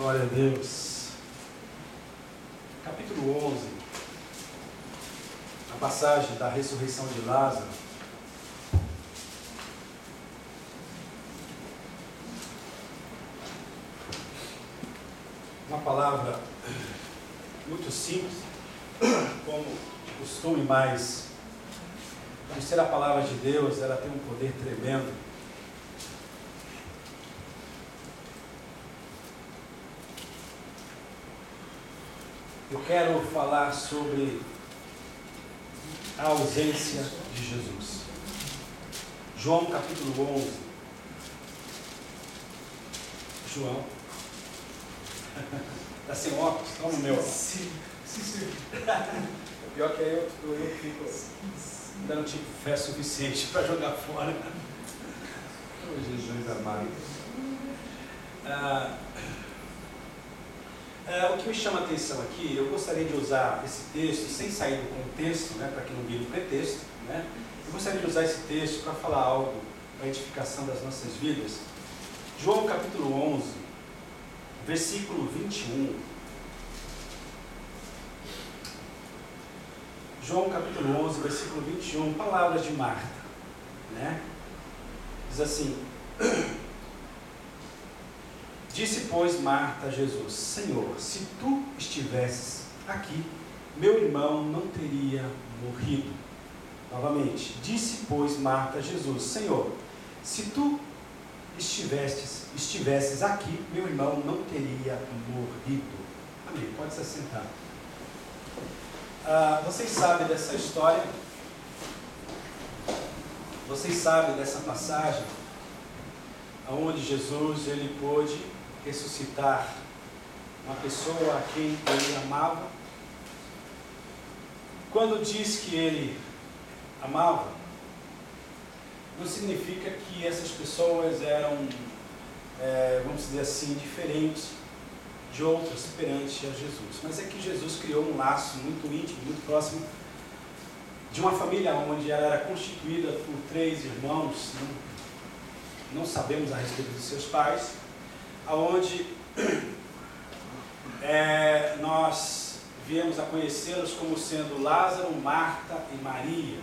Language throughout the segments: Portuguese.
Glória a Deus. Capítulo 11, a passagem da ressurreição de Lázaro. Uma palavra muito simples, como de costume, mas por ser a palavra de Deus, ela tem um poder tremendo. Eu quero falar sobre a ausência de Jesus. João capítulo 11. João. Está sem óculos? Toma o meu. Sim. O pior que é eu fico. Ainda não tive fé suficiente para jogar fora. Oh, Jesus amado. O que me chama a atenção aqui, eu gostaria de usar esse texto, sem sair do contexto, para que não vire um pretexto, eu gostaria de usar esse texto para falar algo para a edificação das nossas vidas. João capítulo 11, versículo 21. João capítulo 11, versículo 21, palavras de Marta, diz assim: Disse, pois, Marta a Jesus: Senhor, se tu estivesses aqui, meu irmão não teria morrido. Novamente, disse, pois, Marta a Jesus: Senhor, se tu estivesses aqui, meu irmão não teria morrido. Amém. Pode se assentar. Vocês sabem dessa história? Vocês sabem dessa passagem onde Jesus ele pôde ressuscitar uma pessoa a quem ele amava? Quando diz que ele amava, não significa que essas pessoas eram, vamos dizer assim, diferentes de outras perante a Jesus. Mas é que Jesus criou um laço muito íntimo, muito próximo, de uma família onde ela era constituída por 3 irmãos, não sabemos a respeito dos seus pais, aonde nós viemos a conhecê-los como sendo Lázaro, Marta e Maria,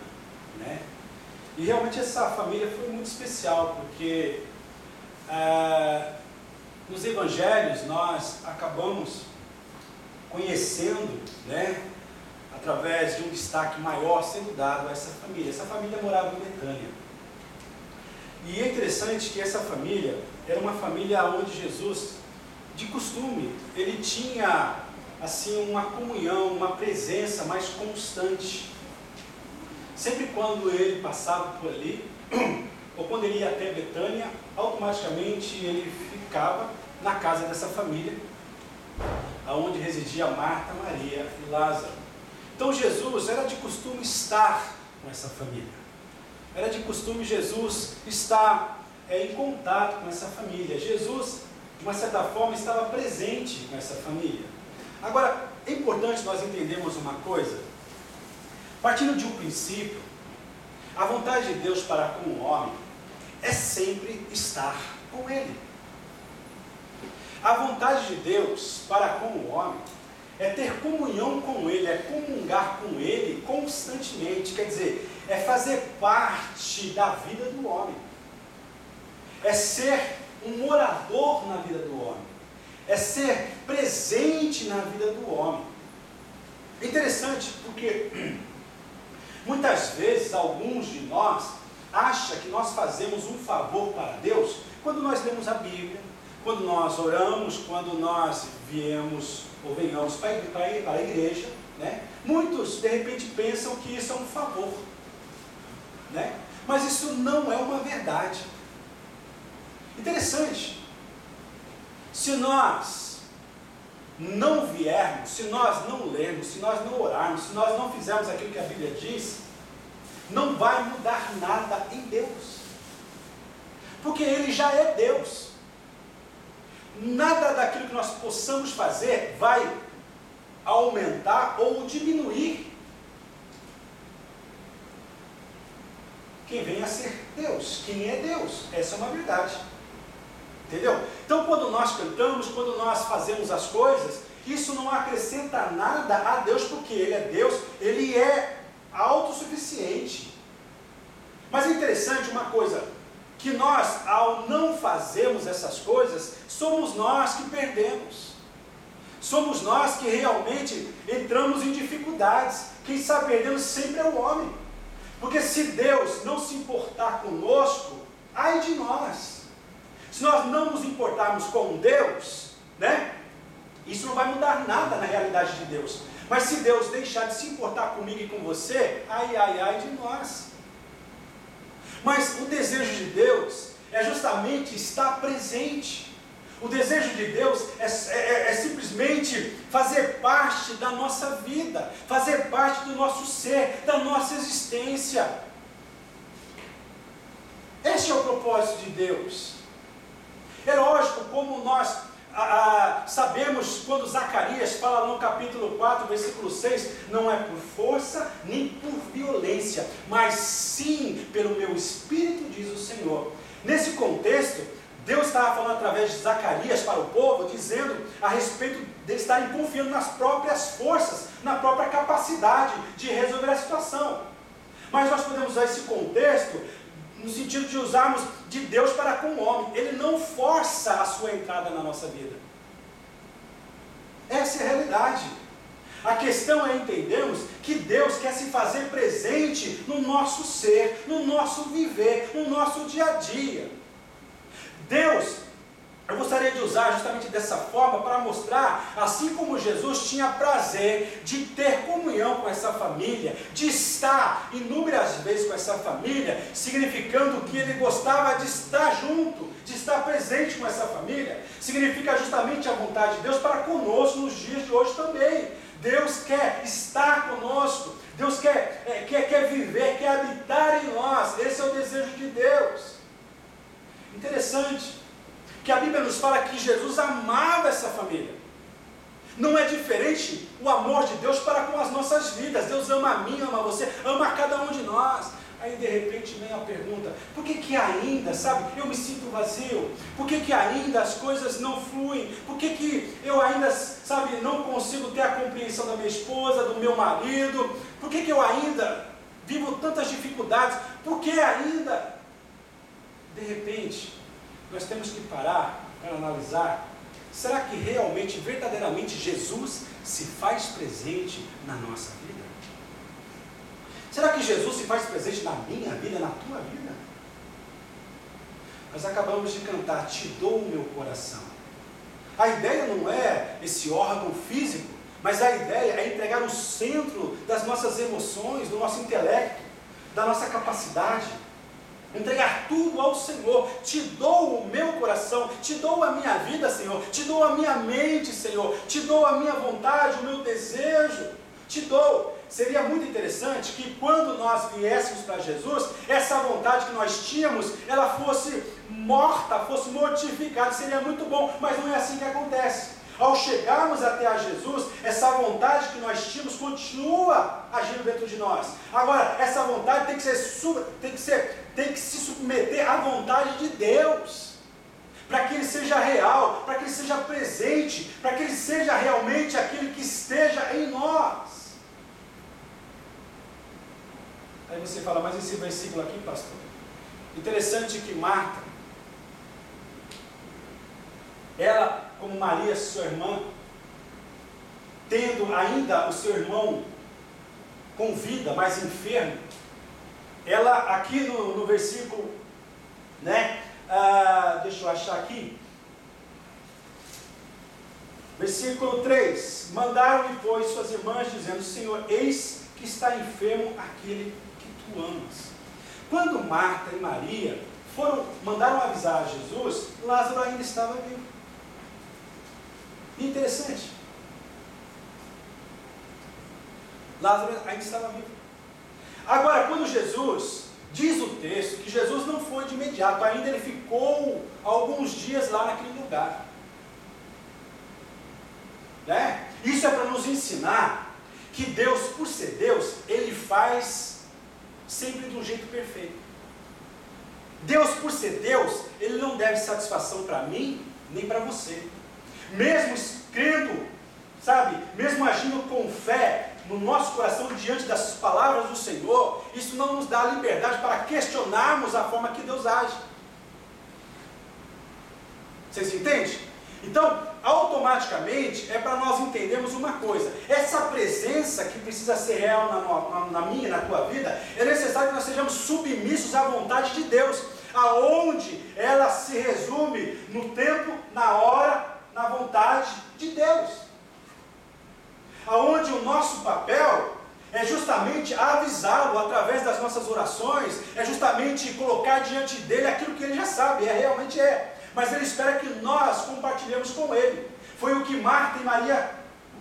E realmente essa família foi muito especial, porque nos evangelhos nós acabamos conhecendo, através de um destaque maior sendo dado a essa família. Essa família morava em Betânia. E é interessante que essa família era uma família onde Jesus, de costume, ele tinha assim uma comunhão, uma presença mais constante. Sempre quando ele passava por ali, ou quando ele ia até Betânia, automaticamente ele ficava na casa dessa família, onde residia Marta, Maria e Lázaro. Então Jesus era de costume estar com essa família. Era de costume Jesus estar em contato com essa família. Jesus, de uma certa forma, estava presente com essa família. Agora, é importante nós entendermos uma coisa. Partindo de um princípio, a vontade de Deus para com o homem é sempre estar com ele. A vontade de Deus para com o homem é ter comunhão com ele, é comungar com ele constantemente, quer dizer, é fazer parte da vida do homem, é ser um morador na vida do homem, é ser presente na vida do homem. É interessante porque muitas vezes alguns de nós acham que nós fazemos um favor para Deus quando nós lemos a Bíblia, quando nós oramos, quando nós venhamos para a igreja, Muitos de repente pensam que isso é um favor, Mas isso não é uma verdade. Interessante. Se nós não viermos, se nós não lermos, se nós não orarmos, se nós não fizermos aquilo que a Bíblia diz, não vai mudar nada em Deus, porque Ele já é Deus. Nada daquilo que nós possamos fazer vai aumentar ou diminuir quem vem a ser Deus, quem é Deus. Essa é uma verdade. Entendeu? Então, quando nós cantamos, quando nós fazemos as coisas, isso não acrescenta nada a Deus, porque Ele é Deus, Ele é autossuficiente. Mas é interessante uma coisa, que nós, ao não fazermos essas coisas, somos nós que perdemos. Somos nós que realmente entramos em dificuldades. Quem está perdendo sempre é o homem. Porque se Deus não se importar conosco, ai de nós. Se nós não nos importarmos com Deus, né? Isso não vai mudar nada na realidade de Deus. Mas se Deus deixar de se importar comigo e com você, ai, ai, ai de nós. Mas o desejo de Deus é justamente estar presente. O desejo de Deus é simplesmente fazer parte da nossa vida, fazer parte do nosso ser, da nossa existência. Este é o propósito de Deus. É lógico, como nós sabemos quando Zacarias fala no capítulo 4, versículo 6, não é por força nem por violência, mas sim pelo meu Espírito, diz o Senhor. Nesse contexto, Deus estava falando através de Zacarias para o povo, dizendo a respeito de estarem confiando nas próprias forças, na própria capacidade de resolver a situação. Mas nós podemos usar esse contexto no sentido de usarmos de Deus para com o homem. Ele não força a sua entrada na nossa vida. Essa é a realidade. A questão é entendermos que Deus quer se fazer presente no nosso ser, no nosso viver, no nosso dia a dia. Deus, eu gostaria de usar justamente dessa forma para mostrar, assim como Jesus tinha prazer de ter comunhão com essa família, de estar inúmeras vezes com essa família, significando que ele gostava de estar junto, de estar presente com essa família, significa justamente a vontade de Deus para conosco nos dias de hoje também. Deus quer estar conosco, Deus quer viver, quer habitar em nós, esse é o desejo de Deus. Interessante, que a Bíblia nos fala que Jesus amava essa família. Não é diferente o amor de Deus para com as nossas vidas. Deus ama a mim, ama você, ama a cada um de nós. Aí de repente vem a pergunta, por que ainda, sabe, eu me sinto vazio? Por que ainda as coisas não fluem? Por que eu ainda, sabe, não consigo ter a compreensão da minha esposa, do meu marido? Por que eu ainda vivo tantas dificuldades? Por que ainda? De repente, nós temos que parar para analisar, será que realmente, verdadeiramente, Jesus se faz presente na nossa vida? Será que Jesus se faz presente na minha vida, na tua vida? Nós acabamos de cantar, te dou o meu coração. A ideia não é esse órgão físico, mas a ideia é entregar o centro das nossas emoções, do nosso intelecto, da nossa capacidade. Entregar tudo ao Senhor. Te dou o meu coração, te dou a minha vida, Senhor, te dou a minha mente, Senhor, te dou a minha vontade, o meu desejo, te dou. Seria muito interessante que quando nós viéssemos para Jesus, essa vontade que nós tínhamos, ela fosse morta, fosse mortificada, seria muito bom, mas não é assim que acontece. Ao chegarmos até a Jesus, essa vontade que nós tínhamos continua agindo dentro de nós. Agora, essa vontade tem que se submeter à vontade de Deus, para que Ele seja real, para que Ele seja presente, para que Ele seja realmente aquele que esteja em nós. Aí você fala, mas esse versículo aqui, pastor, interessante que Marta, ela, como Maria, sua irmã, tendo ainda o seu irmão com vida, mas enfermo, ela aqui no versículo, né, deixa eu achar aqui, versículo 3, mandaram-lhe, pois, suas irmãs, dizendo, Senhor, eis que está enfermo aquele que tu amas. Quando Marta e Maria mandaram avisar a Jesus, Lázaro ainda estava vivo. Interessante. Lázaro ainda estava vivo. Agora, quando Jesus, diz o texto, que Jesus não foi de imediato, ainda ele ficou alguns dias lá naquele lugar. Né? Isso é para nos ensinar que Deus, por ser Deus, Ele faz sempre de um jeito perfeito. Deus, por ser Deus, Ele não deve satisfação para mim, nem para você. Mesmo crendo, sabe, mesmo agindo com fé no nosso coração diante das palavras do Senhor, isso não nos dá liberdade para questionarmos a forma que Deus age. Vocês entendem? Então, automaticamente, é para nós entendermos uma coisa: essa presença que precisa ser real na minha e na tua vida, é necessário que nós sejamos submissos à vontade de Deus, aonde ela se resume no tempo, na hora, na vontade de Deus, aonde o nosso papel é justamente avisá-lo através das nossas orações, é justamente colocar diante dele aquilo que ele já sabe, realmente é. Mas ele espera que nós compartilhemos com ele. Foi o que Marta e Maria,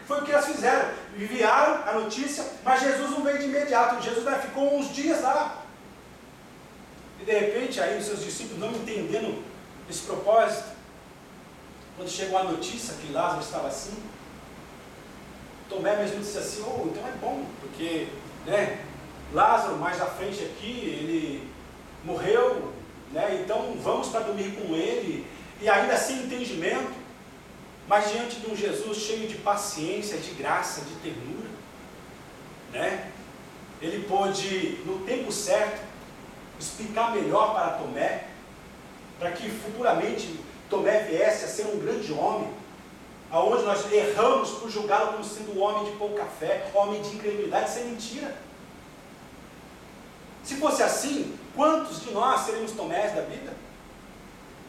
foi o que elas fizeram. Enviaram a notícia, mas Jesus não veio de imediato. Jesus ficou uns dias lá. E de repente, aí os seus discípulos não entendendo esse propósito, quando chegou a notícia que Lázaro estava assim, Tomé mesmo disse assim: oh, então é bom, porque Lázaro mais à frente aqui, ele morreu, então vamos para dormir com ele, e ainda sem entendimento, mas diante de um Jesus cheio de paciência, de graça, de ternura, ele pôde, no tempo certo, explicar melhor para Tomé, para que futuramente Tomé viesse a ser um grande homem, aonde nós erramos por julgá-lo como sendo um homem de pouca fé, homem de incredulidade. Isso é mentira. Se fosse assim, quantos de nós seríamos Tomés da vida?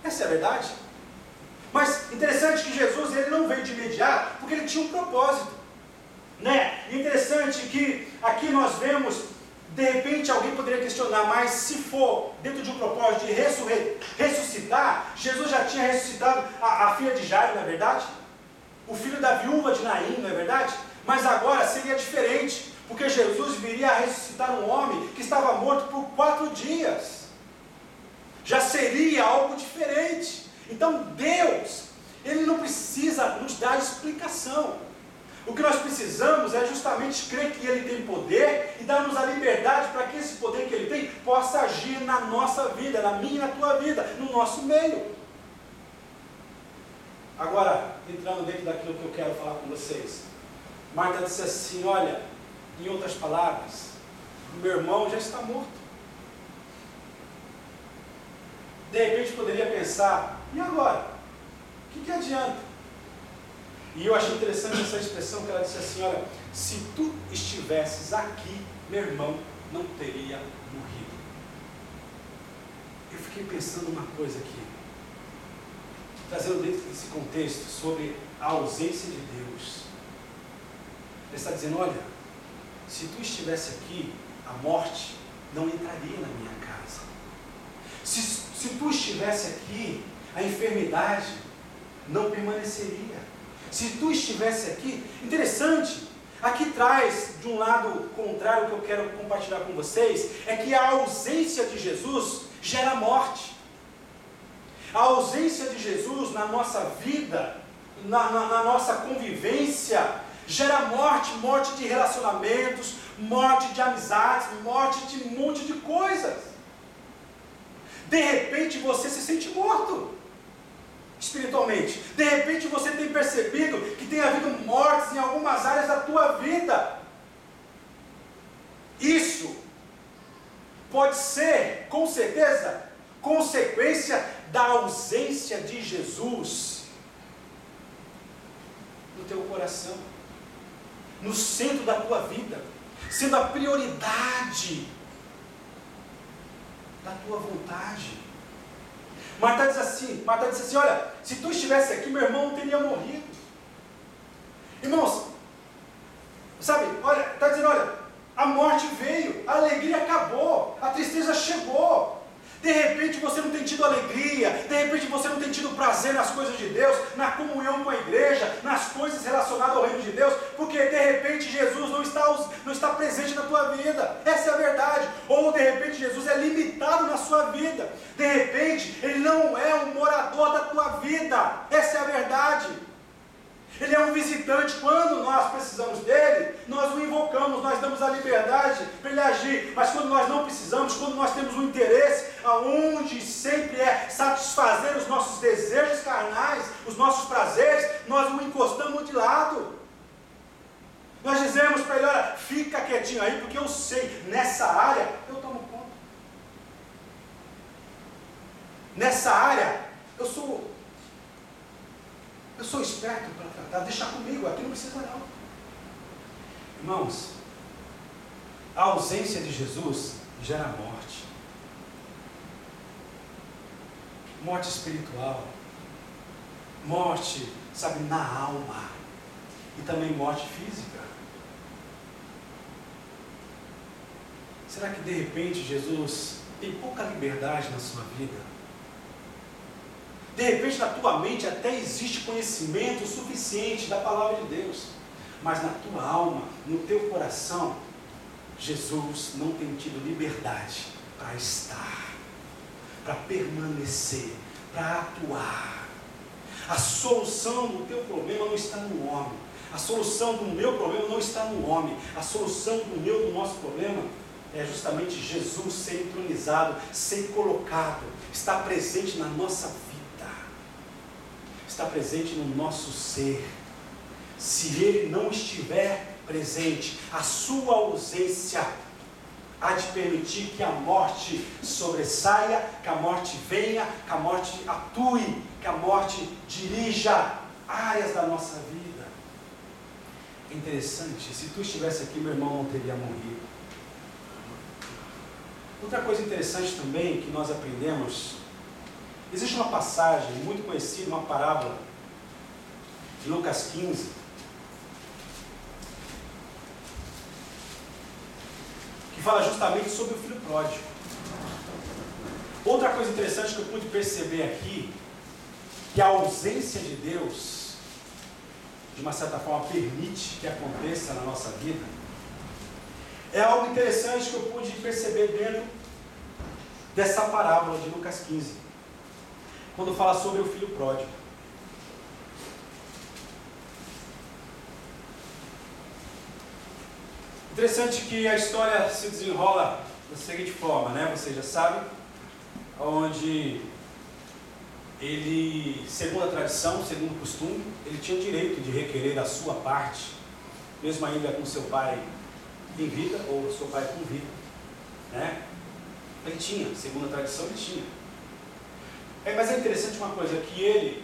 Essa é a verdade. Mas interessante que Jesus, ele não veio de imediato, porque ele tinha um propósito, Interessante que aqui nós vemos, de repente alguém poderia questionar, mas se for dentro de um propósito de ressuscitar, Jesus já tinha ressuscitado a filha de Jairo, não é verdade? O filho da viúva de Naim, não é verdade? Mas agora seria diferente, porque Jesus viria a ressuscitar um homem que estava morto por 4 dias. Já seria algo diferente. Então Deus, Ele não precisa nos dar explicação. O que nós precisamos é justamente crer que Ele tem poder e dar-nos a liberdade para que esse poder que Ele tem possa agir na nossa vida, na minha e na tua vida, no nosso meio. Agora, entrando dentro daquilo que eu quero falar com vocês, Marta disse assim: olha, em outras palavras, o meu irmão já está morto. De repente poderia pensar: e agora? O que adianta? E eu achei interessante essa expressão que ela disse assim: olha, se tu estivesses aqui, meu irmão não teria morrido. Eu fiquei pensando uma coisa aqui, trazendo dentro desse contexto sobre a ausência de Deus. Ele está dizendo: olha, se tu estivesse aqui, a morte não entraria na minha casa. Se tu estivesse aqui, a enfermidade não permaneceria. Se tu estivesse aqui, interessante, aqui traz de um lado contrário que eu quero compartilhar com vocês, é que a ausência de Jesus gera morte. A ausência de Jesus na nossa vida, na nossa convivência, gera morte, morte de relacionamentos, morte de amizades, morte de um monte de coisas. De repente você se sente morto espiritualmente. De repente você tem percebido que tem havido mortes em algumas áreas da tua vida. Isso pode ser, com certeza, consequência da ausência de Jesus no teu coração, no centro da tua vida, sendo a prioridade da tua vontade. Marta disse assim: olha, se tu estivesse aqui, meu irmão não teria morrido. Irmãos, sabe, olha, está dizendo: olha, a morte veio, a alegria acabou, a tristeza chegou. De repente você não tem tido alegria, de repente você não tem tido prazer nas coisas de Deus, na comunhão com a igreja, nas coisas relacionadas ao reino de Deus, porque de repente Jesus não está presente na tua vida. Essa é a verdade. Ou de repente Jesus é limitado na sua vida. De repente Ele não é um morador da tua vida. Essa é a verdade. Ele é um um visitante. Quando nós precisamos dele, nós o invocamos, nós damos a liberdade para ele agir. Mas quando nós não precisamos, quando nós temos um interesse, aonde sempre é satisfazer os nossos desejos carnais, os nossos prazeres, nós o encostamos de lado. Nós dizemos para ele: olha, fica quietinho aí, porque eu sei, nessa área eu tomo conta. Nessa área eu sou esperto para tratar, deixa comigo, aqui não precisa não. Irmãos, a ausência de Jesus gera morte. Morte espiritual. Morte, sabe, na alma. E também morte física. Será que de repente Jesus tem pouca liberdade na sua vida? De repente na tua mente até existe conhecimento suficiente da palavra de Deus, mas na tua alma, no teu coração, Jesus não tem tido liberdade para estar, para permanecer, para atuar. A solução do teu problema não está no homem, a solução do meu problema não está no homem, a solução do nosso problema é justamente Jesus ser entronizado, ser colocado, estar presente na nossa vida, está presente no nosso ser. Se Ele não estiver presente, a sua ausência há de permitir que a morte sobressaia, que a morte venha, que a morte atue, que a morte dirija áreas da nossa vida. É interessante, se tu estivesse aqui, meu irmão não teria morrido. Outra coisa interessante também que nós aprendemos, existe uma passagem muito conhecida, uma parábola, de Lucas 15, que fala justamente sobre o filho pródigo. Outra coisa interessante que eu pude perceber aqui, que a ausência de Deus, de uma certa forma, permite que aconteça na nossa vida, é algo interessante que eu pude perceber dentro dessa parábola de Lucas 15, quando fala sobre o filho pródigo. Interessante que a história se desenrola da seguinte forma, né? Você já sabe, onde ele, segundo a tradição, segundo o costume, ele tinha o direito de requerer a sua parte, mesmo ainda com seu pai em vida, ou seu pai com vida, né? Ele tinha, segundo a tradição, ele tinha. Mas é interessante uma coisa, que ele,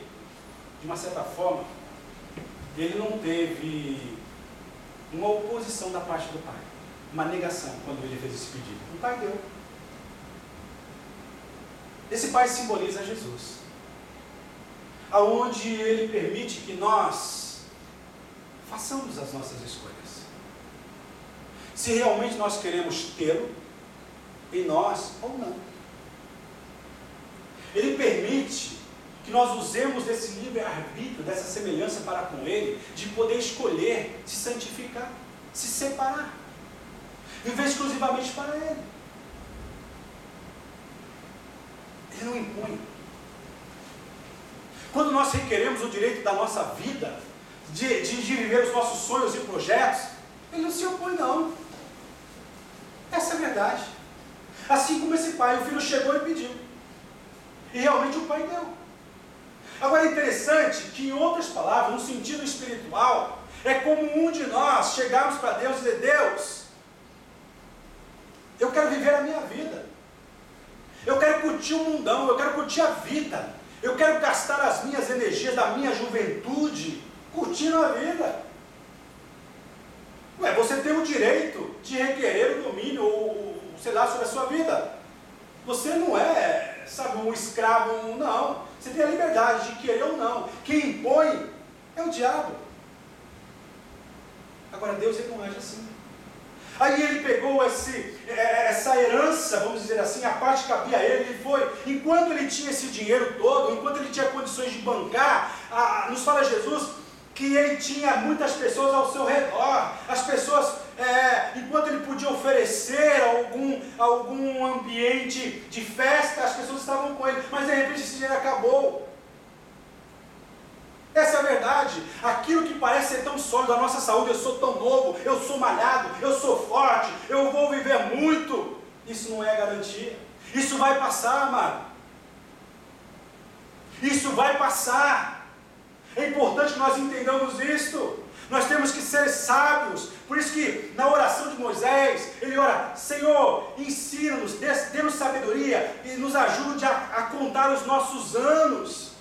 de uma certa forma, ele não teve uma oposição da parte do pai, uma negação quando ele fez esse pedido. O pai deu. Esse pai simboliza Jesus, aonde ele permite que nós façamos as nossas escolhas. Se realmente nós queremos tê-lo em nós ou não. Ele permite que nós usemos desse livre-arbítrio, dessa semelhança para com Ele, de poder escolher se santificar, se separar, viver exclusivamente para Ele. Ele não impõe. Quando nós requeremos o direito da nossa vida, de viver os nossos sonhos e projetos, Ele não se opõe não. Essa é a verdade. Assim como esse pai, o filho chegou e pediu. E realmente o pai deu. Agora é interessante que, em outras palavras, no sentido espiritual, é como um de nós chegarmos para Deus e dizer: Deus, eu quero viver a minha vida. Eu quero curtir o mundão, eu quero curtir a vida. Eu quero gastar as minhas energias da minha juventude curtindo a vida. Ué, você tem o direito de requerer o domínio, ou sei lá, sobre a sua vida. Você não é, sabe, um escravo, não. Você tem a liberdade de querer ou não. Quem impõe é o diabo. Agora Deus, ele não age assim. Aí ele pegou essa herança, vamos dizer assim, a parte que cabia a ele, ele foi, enquanto ele tinha esse dinheiro todo, enquanto ele tinha condições de bancar, nos fala Jesus que ele tinha muitas pessoas ao seu redor, as pessoas, enquanto ele podia oferecer algum ambiente de festa, as pessoas estavam com ele, mas de repente esse dinheiro acabou. Essa é a verdade. Aquilo que parece ser tão sólido, a nossa saúde, eu sou tão novo, eu sou malhado, eu sou forte, eu vou viver muito. Isso não é garantia. Isso vai passar, amado. Isso vai passar. É importante que nós entendamos isto. Nós temos que ser sábios. Por isso que na oração de Moisés, ele ora: Senhor, ensina-nos, dê-nos sabedoria e nos ajude a contar os nossos anos.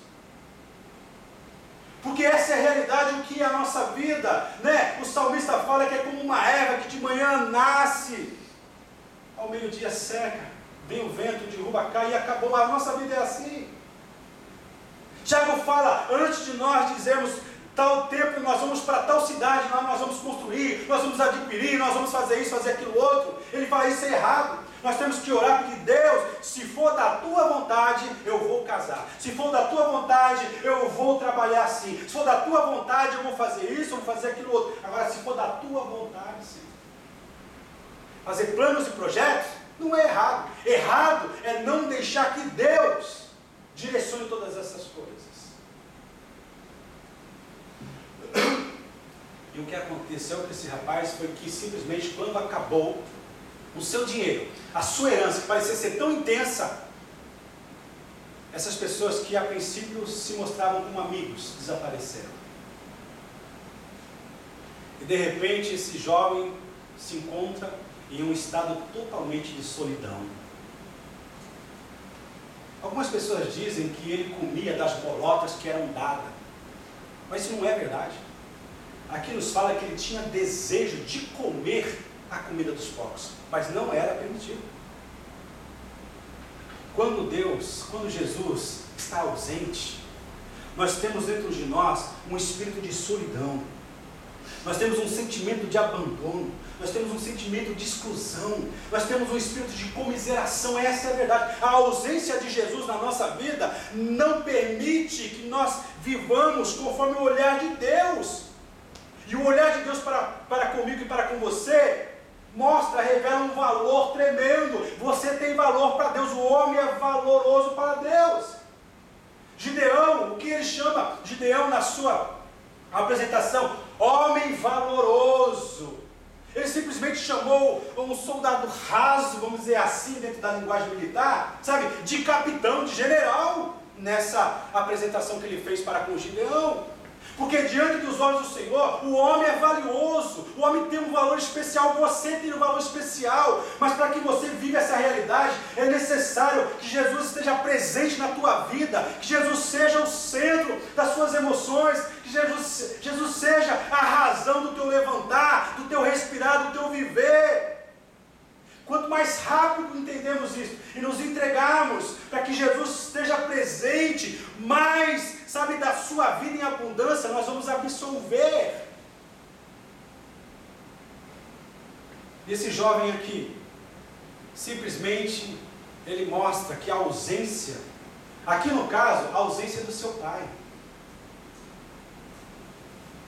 Porque essa é a realidade, o que é a nossa vida, né? O salmista fala que é como uma erva que de manhã nasce, ao meio-dia seca, vem o vento, derruba, cai e acabou. A nossa vida é assim. Tiago fala: antes de nós dizermos tal tempo nós vamos para tal cidade, nós vamos construir, nós vamos adquirir, nós vamos fazer isso, fazer aquilo outro, ele fala: isso é errado. Nós temos que orar porque Deus, se for da tua vontade, eu vou casar. Se for da tua vontade, eu vou trabalhar assim. Se for da tua vontade, eu vou fazer isso, eu vou fazer aquilo outro. Agora, se for da tua vontade, sim. Fazer planos e projetos não é errado. Errado é não deixar que Deus direcione todas essas coisas. E o que aconteceu com esse rapaz foi que simplesmente quando acabou o seu dinheiro, a sua herança, que parecia ser tão intensa, essas pessoas que a princípio se mostravam como amigos, desapareceram. E de repente esse jovem se encontra em um estado totalmente de solidão. Algumas pessoas dizem que ele comia das bolotas que eram dadas, mas isso não é verdade. Aqui nos fala que ele tinha desejo de comer a comida dos porcos, mas não era permitido. Quando Jesus está ausente, nós temos dentro de nós um espírito de solidão, nós temos um sentimento de abandono, nós temos um sentimento de exclusão, nós temos um espírito de comiseração. Essa é a verdade. A ausência de Jesus na nossa vida não permite que nós vivamos conforme o olhar de Deus. E o olhar de Deus para comigo e para com você mostra, revela um valor tremendo. Você tem valor para Deus, o homem é valoroso para Deus. Gideão, o que ele chama Gideão na sua apresentação? Homem valoroso. Ele simplesmente chamou um soldado raso, vamos dizer assim, dentro da linguagem militar, sabe, de capitão, de general, nessa apresentação que ele fez para com Gideão. Porque diante dos olhos do Senhor, o homem é valioso, o homem tem um valor especial, você tem um valor especial, mas para que você viva essa realidade, é necessário que Jesus esteja presente na tua vida, que Jesus seja o centro das suas emoções, que Jesus seja a razão do teu levantar, do teu respirar, do teu viver. Quanto mais rápido entendemos isso e nos entregarmos para que Jesus esteja presente, mais, sabe, da sua vida em abundância nós vamos absorver. Esse jovem aqui, simplesmente, ele mostra que a ausência, aqui no caso, a ausência do seu pai,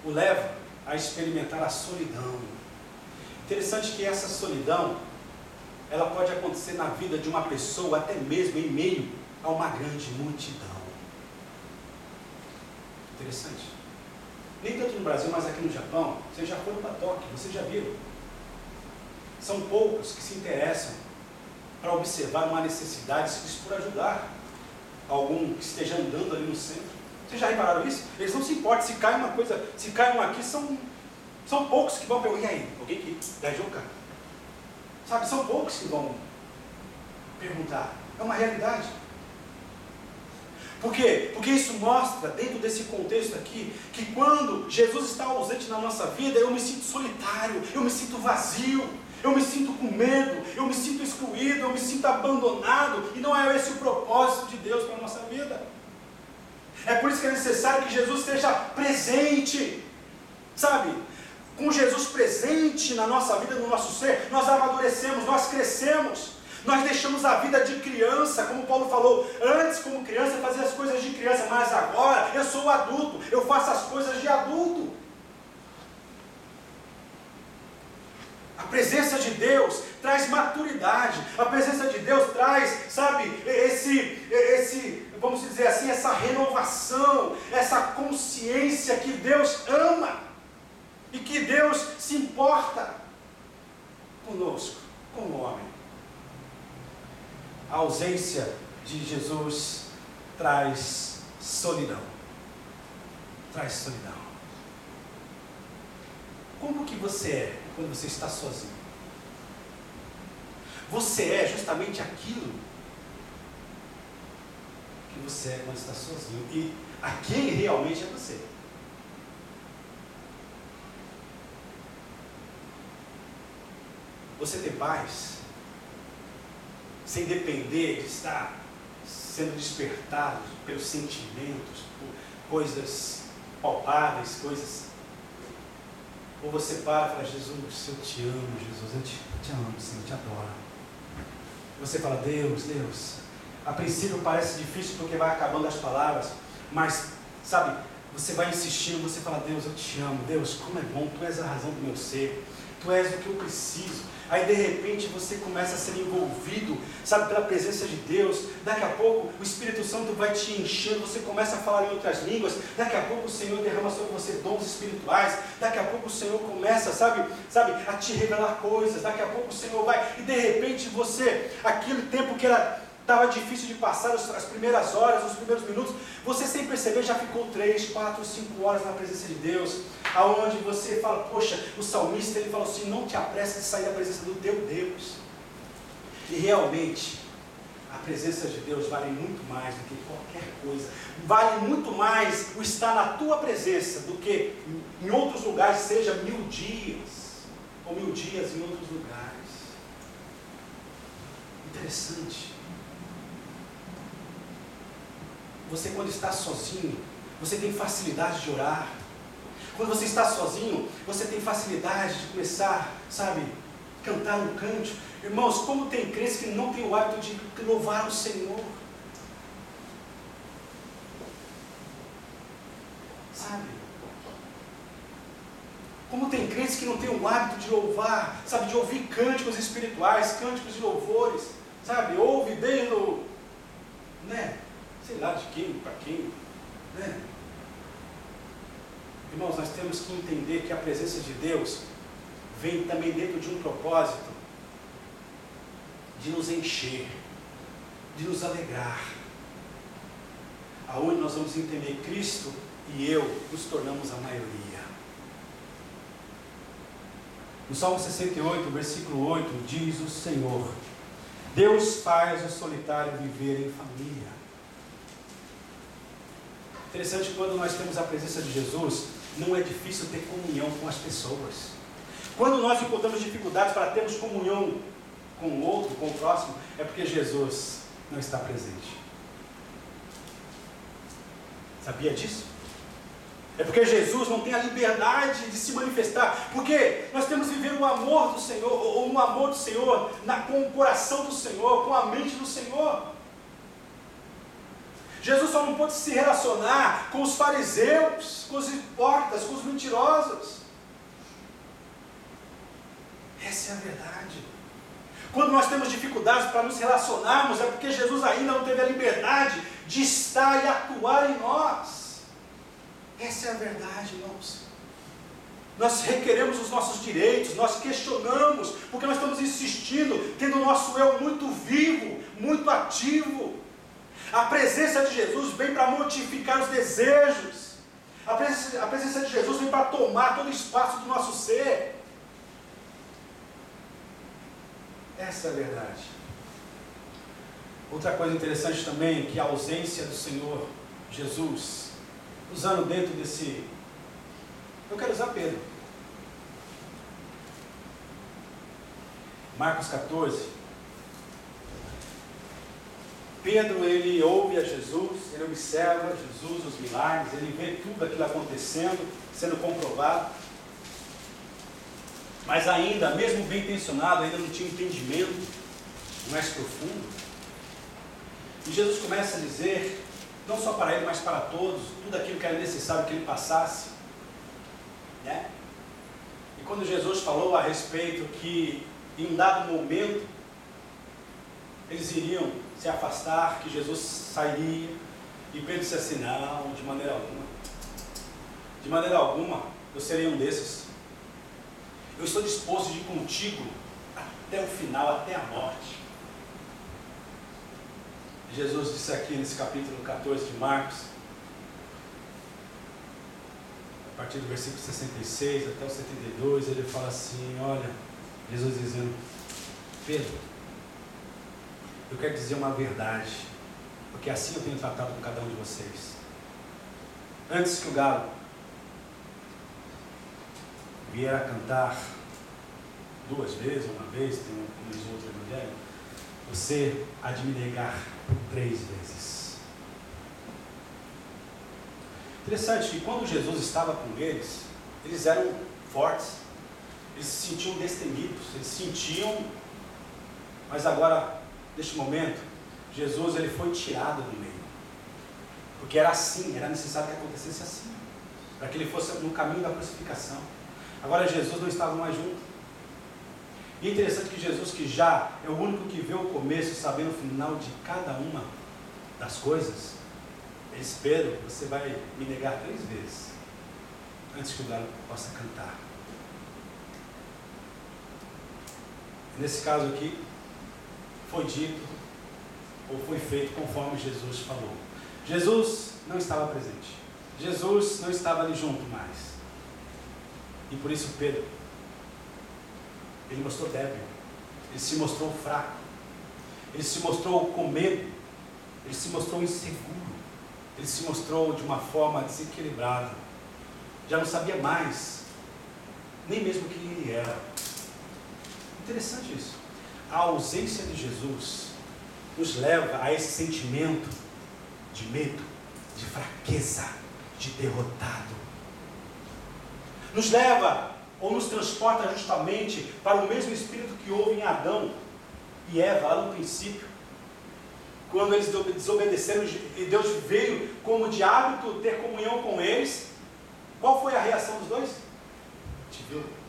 o leva a experimentar a solidão. Interessante que essa solidão, ela pode acontecer na vida de uma pessoa, até mesmo em meio a uma grande multidão. Interessante. Nem tanto no Brasil, mas aqui no Japão, vocês já foram para Tóquio, vocês já viram. São poucos que se interessam para observar uma necessidade, se por ajudar algum que esteja andando ali no centro. Vocês já repararam isso? Eles não se importam, se cai uma coisa, se cai um aqui, são poucos que vão perguntar: e aí, alguém que viajou, cara? Sabe, são poucos que vão perguntar. É uma realidade. Por quê? Porque isso mostra, dentro desse contexto aqui, que quando Jesus está ausente na nossa vida, eu me sinto solitário, eu me sinto vazio, eu me sinto com medo, eu me sinto excluído, eu me sinto abandonado, e não é esse o propósito de Deus para a nossa vida. É por isso que é necessário que Jesus esteja presente, sabe? Com Jesus presente na nossa vida, no nosso ser, nós amadurecemos, nós crescemos, nós deixamos a vida de criança, como Paulo falou, antes como criança eu fazia as coisas de criança, mas agora eu sou adulto, eu faço as coisas de adulto. A presença de Deus traz maturidade, a presença de Deus traz, sabe, esse vamos dizer assim, essa renovação, essa consciência que Deus ama e que Deus se importa conosco, com o homem. A ausência de Jesus traz solidão. Traz solidão. Como que você é quando você está sozinho? Você é justamente aquilo que você é quando está sozinho. E aquele realmente é você. Você tem paz sem depender de estar sendo despertado pelos sentimentos, por coisas palpáveis, coisas. Ou você para e fala: Jesus, eu te amo, Jesus, eu te amo, Senhor, eu te adoro. Você fala: Deus, a princípio parece difícil porque vai acabando as palavras, mas, sabe, você vai insistindo, você fala: Deus, eu te amo, Deus, como é bom, Tu és a razão do meu ser, Tu és o que eu preciso. Aí de repente você começa a ser envolvido, sabe, pela presença de Deus. Daqui a pouco o Espírito Santo vai te enchendo, você começa a falar em outras línguas. Daqui a pouco o Senhor derrama sobre você dons espirituais. Daqui a pouco o Senhor começa, sabe, a te revelar coisas. Daqui a pouco o Senhor vai, e de repente você, aquele tempo que estava difícil de passar, as primeiras horas, os primeiros minutos, você sem perceber já ficou 3, 4, 5 horas na presença de Deus, aonde você fala: poxa, o salmista ele falou assim: não te apressa de sair da presença do teu Deus. E realmente, a presença de Deus vale muito mais do que qualquer coisa, vale muito mais o estar na tua presença do que em outros lugares, seja 1000 dias, ou 1000 dias em outros lugares. Interessante. Você, quando está sozinho, você tem facilidade de orar. Quando você está sozinho, você tem facilidade de começar, sabe, cantar um cântico. Irmãos, como tem crentes que não tem o hábito de louvar o Senhor? Sabe? Como tem crentes que não tem o hábito de louvar, sabe, de ouvir cânticos espirituais, cânticos de louvores, sabe, ouve desde o, sei lá de quem, para quem, Irmãos, nós temos que entender que a presença de Deus vem também dentro de um propósito de nos encher, de nos alegrar, aonde nós vamos entender Cristo e eu nos tornamos a maioria. No Salmo 68, versículo 8, diz o Senhor: Deus faz o solitário viver em família. Interessante, quando nós temos a presença de Jesus, não é difícil ter comunhão com as pessoas. Quando nós encontramos dificuldades para termos comunhão com o outro, com o próximo, é porque Jesus não está presente. Sabia disso? É porque Jesus não tem a liberdade de se manifestar, porque nós temos que viver o amor do Senhor, ou um amor do Senhor, com o coração do Senhor, com a mente do Senhor. Jesus só não pôde se relacionar com os fariseus, com os hipócritas, com os mentirosos. Essa é a verdade. Quando nós temos dificuldades para nos relacionarmos, é porque Jesus ainda não teve a liberdade de estar e atuar em nós. Essa é a verdade, irmãos. Nós requeremos os nossos direitos, nós questionamos, porque nós estamos insistindo, tendo o nosso eu muito vivo, muito ativo. A presença de Jesus vem para mortificar os desejos. A presença de Jesus vem para tomar todo o espaço do nosso ser. Essa é a verdade. Outra coisa interessante também, que a ausência do Senhor Jesus, usando dentro desse... Eu quero usar Pedro. Marcos 14. Pedro, ele ouve a Jesus, ele observa Jesus, os milagres, ele vê tudo aquilo acontecendo, sendo comprovado. Mas ainda, mesmo bem intencionado, ainda não tinha um entendimento mais profundo. E Jesus começa a dizer, não só para ele, mas para todos, tudo aquilo que era necessário que ele passasse. E quando Jesus falou a respeito que, em um dado momento, eles iriam se afastar, que Jesus sairia, E Pedro disse assim: não, de maneira alguma. De maneira alguma, eu serei um desses. Eu estou disposto de ir contigo até o final, até a morte. Jesus disse aqui nesse capítulo 14 de Marcos, a partir do versículo 66 até o 72, ele fala assim, olha, Jesus dizendo: Pedro, eu quero dizer uma verdade, porque assim eu tenho tratado com cada um de vocês. Antes que o galo vier a cantar 2 vezes, uma vez, tem um outro evangelho, você há de me negar 3 vezes. Interessante que quando Jesus estava com eles, eles eram fortes, eles se sentiam destemidos, eles sentiam, mas agora, neste momento, Jesus ele foi tirado do meio, porque era assim, era necessário que acontecesse assim, para que ele fosse no caminho da crucificação. Agora Jesus não estava mais junto. E é interessante que Jesus, que já é o único que vê o começo, sabendo o final de cada uma das coisas, ele disse: Pedro, você vai me negar 3 vezes, antes que o galo possa cantar. E nesse caso aqui, foi dito, ou foi feito conforme Jesus falou. Jesus não estava presente. Jesus não estava ali junto mais. E por isso Pedro, ele mostrou débil, ele se mostrou fraco, ele se mostrou com medo, ele se mostrou inseguro, ele se mostrou de uma forma desequilibrada, já não sabia mais, nem mesmo quem ele era. Interessante isso. A ausência de Jesus nos leva a esse sentimento de medo, de fraqueza, de derrotado. Nos leva ou nos transporta justamente para o mesmo espírito que houve em Adão e Eva lá no princípio, quando eles desobedeceram e Deus veio como de hábito ter comunhão com eles. Qual foi a reação dos dois?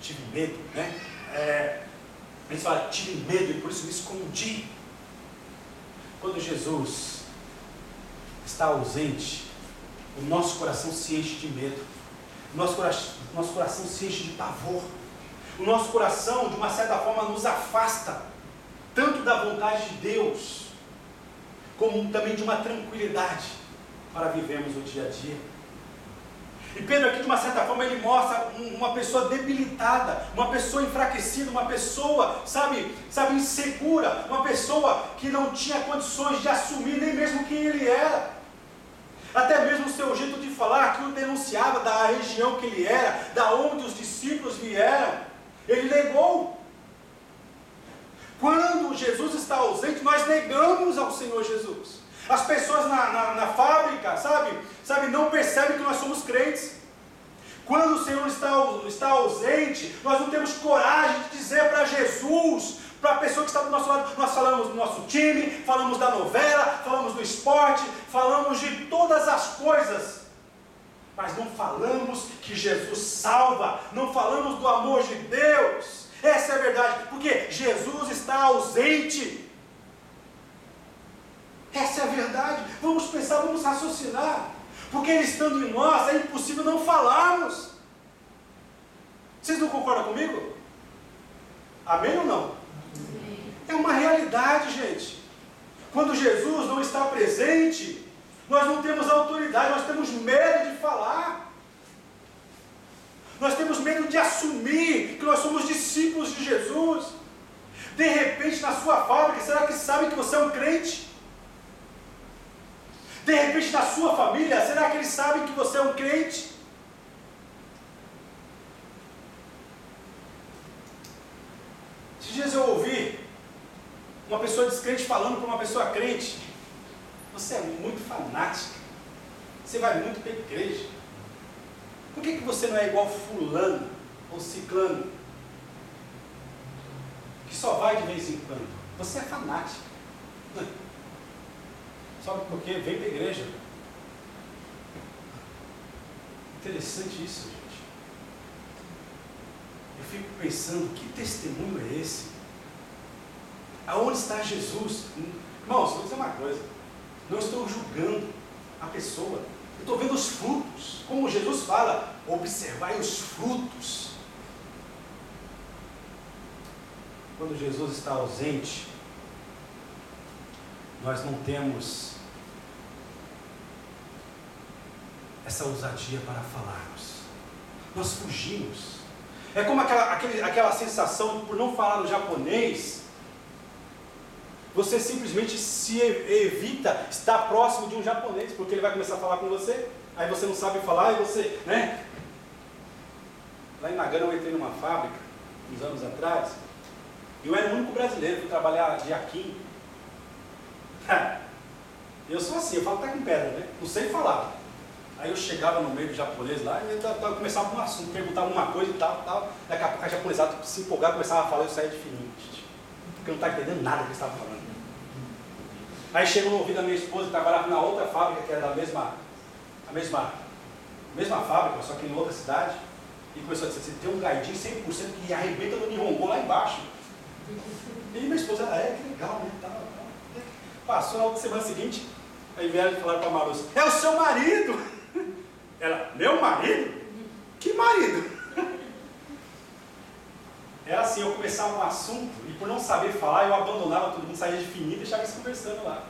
Tive medo, né? Eles falam: tive medo e por isso me escondi. Quando Jesus está ausente, o nosso coração se enche de medo, nosso coração se enche de pavor, o nosso coração de uma certa forma nos afasta tanto da vontade de Deus como também de uma tranquilidade para vivermos o dia a dia. E Pedro aqui, de uma certa forma, ele mostra uma pessoa debilitada, uma pessoa enfraquecida, uma pessoa, sabe, insegura, uma pessoa que não tinha condições de assumir nem mesmo quem ele era. Até mesmo o seu jeito de falar, que o denunciava da região que ele era, da onde os discípulos vieram, ele negou. Quando Jesus está ausente, nós negamos ao Senhor Jesus. As pessoas na fábrica, sabe, não percebem que nós somos crentes. Quando o Senhor está ausente, nós não temos coragem de dizer para Jesus, para a pessoa que está do nosso lado. Nós falamos do nosso time, falamos da novela, falamos do esporte, falamos de todas as coisas, mas não falamos que Jesus salva, não falamos do amor de Deus. Essa é a verdade, porque Jesus está ausente. Essa é a verdade. Vamos pensar, vamos raciocinar, porque Ele estando em nós, é impossível não falarmos. Vocês não concordam comigo? Amém ou não? É uma realidade, gente. Quando Jesus não está presente, nós não temos autoridade, nós temos medo de falar. Nós temos medo de assumir que nós somos discípulos de Jesus. De repente, na sua fábrica, será que sabem que você é um crente? De repente, na sua família, será que eles sabem que você é um crente? Esses dias eu ouvi uma pessoa descrente falando para uma pessoa crente: você é muito fanática, você vai muito para a igreja, por que você não é igual fulano ou ciclano, que só vai de vez em quando? Você é fanática, só porque vem para a igreja. Interessante isso, gente. Eu fico pensando, que testemunho é esse? Aonde está Jesus? Irmãos, vou dizer uma coisa, não estou julgando, a pessoa. Eu estou vendo os frutos. Como Jesus fala, observai os frutos. Quando Jesus está ausente, nós não temos essa ousadia para falarmos. Nós fugimos. É como aquela sensação de, por não falar o japonês, você simplesmente se evita estar próximo de um japonês, porque ele vai começar a falar com você, aí você não sabe falar, e você, né? Lá em Nagano eu entrei numa fábrica, uns anos atrás, e eu era o único brasileiro, fui trabalhar de Yakin. Eu sou assim, eu falo até com pedra, né? Não sei falar. Aí eu chegava no meio do japonês lá, e eu começava com um assunto, perguntava uma coisa e tal. Daqui a pouco a japonesada se empolgava, começava a falar, eu saía de fininho, porque eu não estava entendendo nada que eles estavam falando. Aí chegou no ouvido da minha esposa, que trabalhava na outra fábrica, que era da mesma fábrica, só que em outra cidade, e começou a dizer, tem um gaidinho 100% que arrebenta no Nihongo lá embaixo. E minha esposa, que legal, né? Tal. Passou na outra semana seguinte, aí vieram falar para a Marussa, é o seu marido! Ela, meu marido? Que marido? Era assim, eu começava um assunto e por não saber falar, eu abandonava todo mundo, saía de fininho e deixava eles conversando lá.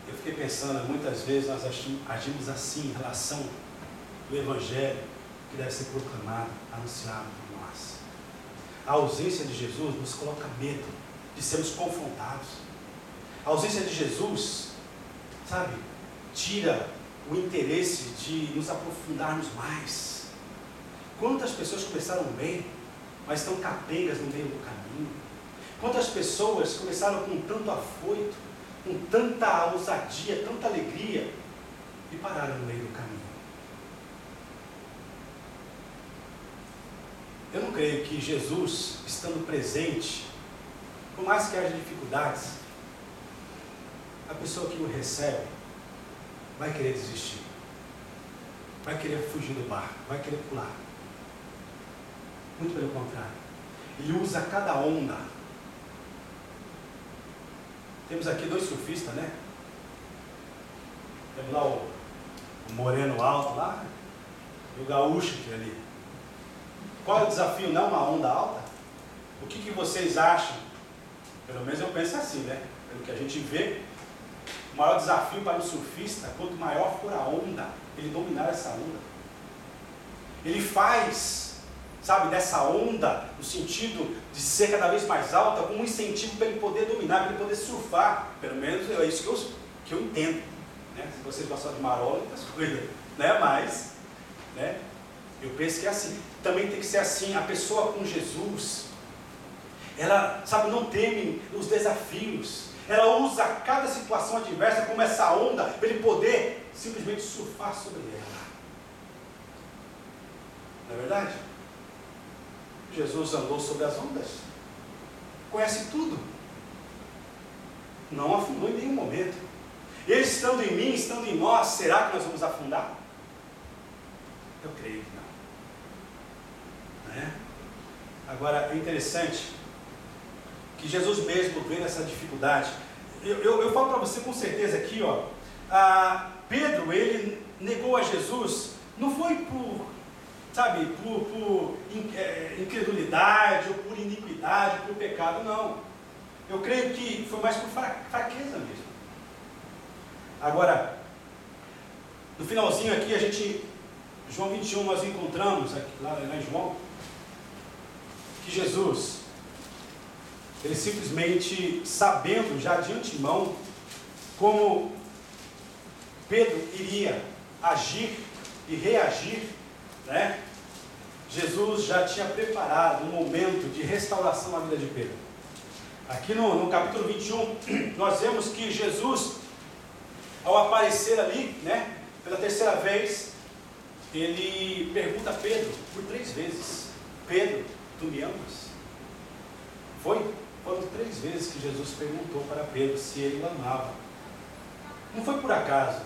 Eu fiquei pensando, muitas vezes nós agimos assim em relação do Evangelho que deve ser proclamado, anunciado por nós. A ausência de Jesus nos coloca medo de sermos confrontados. A ausência de Jesus, sabe, tira o interesse de nos aprofundarmos mais. Quantas pessoas começaram bem, mas estão capengas no meio do caminho? Quantas pessoas começaram com tanto afoito, com tanta ousadia, tanta alegria, e pararam no meio do caminho? Eu não creio que Jesus, estando presente, por mais que haja dificuldades, a pessoa que o recebe vai querer desistir, vai querer fugir do barco, vai querer pular. Muito pelo contrário, ele usa cada onda. Temos aqui dois surfistas, né? Temos lá o moreno alto lá, e o gaúcho que é ali. Qual é o desafio? Não uma onda alta? O que vocês acham? Pelo menos eu penso assim, né? Pelo que a gente vê, o maior desafio para um surfista, quanto maior for a onda, ele dominar essa onda. Ele faz, sabe, dessa onda, no sentido de ser cada vez mais alta, como um incentivo para ele poder dominar, para ele poder surfar. Pelo menos é isso que eu entendo. Né? Se vocês gostam de marola, outras coisas, né? Mas, né? Eu penso que é assim. Também tem que ser assim. A pessoa com Jesus, ela, sabe, não teme os desafios. Ela usa cada situação adversa como essa onda para ele poder simplesmente surfar sobre ela. Não é verdade? Jesus andou sobre as ondas. Conhece tudo. Não afundou em nenhum momento. Ele estando em mim, estando em nós, será que nós vamos afundar? Eu creio que não. Né? Agora, é interessante que Jesus mesmo vê nessa dificuldade. Eu falo para você com certeza aqui, ó, Pedro, ele negou a Jesus, não foi por, sabe, por incredulidade, ou por iniquidade, por pecado, não. Eu creio que foi mais por fraqueza mesmo. Agora, no finalzinho aqui, João 21, nós encontramos, aqui, lá em João, que Jesus, ele simplesmente, sabendo já de antemão como Pedro iria agir e reagir, né? Jesus já tinha preparado um momento de restauração na vida de Pedro. Aqui no capítulo 21, nós vemos que Jesus, ao aparecer ali, né, pela terceira vez, ele pergunta a Pedro por 3 vezes: Pedro, tu me amas? Foram 3 vezes que Jesus perguntou para Pedro se ele o amava. Não foi por acaso.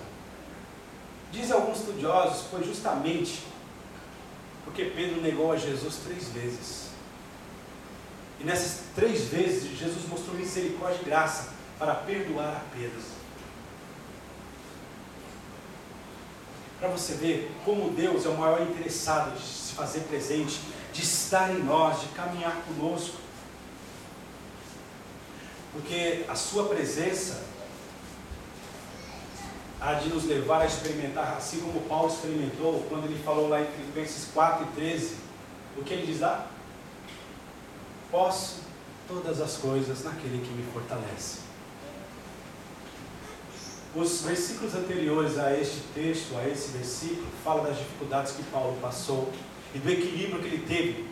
Dizem alguns estudiosos, foi justamente porque Pedro negou a Jesus 3 vezes. E nessas 3 vezes, Jesus mostrou misericórdia e graça, para perdoar a Pedro. Para você ver como Deus é o maior interessado de se fazer presente, de estar em nós, de caminhar conosco. Porque a sua presença há de nos levar a experimentar, assim como Paulo experimentou, quando ele falou lá em Filipenses 4:13, o que ele diz lá? Posso todas as coisas naquele que me fortalece. Os versículos anteriores a este texto, a esse versículo, falam das dificuldades que Paulo passou e do equilíbrio que ele teve